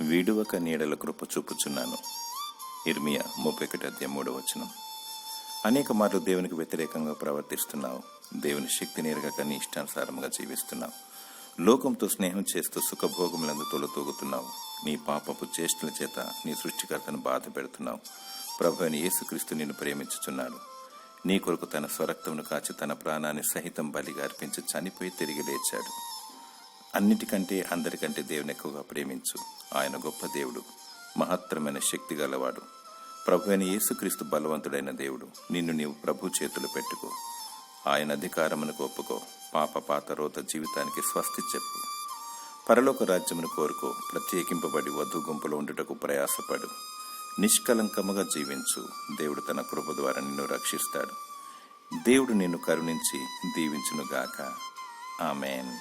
విడువక నీడల కృప చూపుచున్నాను. ఇర్మియా 31:3. అనేక మార్లు దేవునికి వ్యతిరేకంగా ప్రవర్తిస్తున్నావు. దేవుని శక్తిని ఎరగక నీ ఇష్టానుసారంగా జీవిస్తున్నావు. లోకంతో స్నేహం చేస్తూ సుఖభోగములందు తొలతూగుతున్నావు. నీ పాపపు చేష్టల చేత నీ సృష్టికర్తను బాధ పెడుతున్నావు. ప్రభు అయిన యేసుక్రీస్తు నిన్ను ప్రేమించుచున్నాడు. నీ కొరకు తన స్వరక్తమును కాచి తన ప్రాణాన్ని సహితం బలిగా అర్పించి చనిపోయి తిరిగి లేచాడు. అన్నిటికంటే అందరికంటే దేవుని ఎక్కువగా ప్రేమించు. ఆయన గొప్ప దేవుడు, మహత్తరమైన శక్తి గలవాడు. ప్రభు అయిన యేసుక్రీస్తు బలవంతుడైన దేవుడు. నిన్ను నీవు ప్రభు చేతులు పెట్టుకో. ఆయన అధికారమునకు ఒప్పుకో. పాత రోత జీవితానికి స్వస్తి చెప్పు. పరలోక రాజ్యమును కోరుకో. ప్రత్యేకింపబడి వధు గుంపులో ఉండుటకు ప్రయాసపడు. నిష్కలంకముగా జీవించు. దేవుడు తన కృప ద్వారా నిన్ను రక్షిస్తాడు. దేవుడు నిన్ను కరుణించి దీవించునుగాక. ఆమేన్.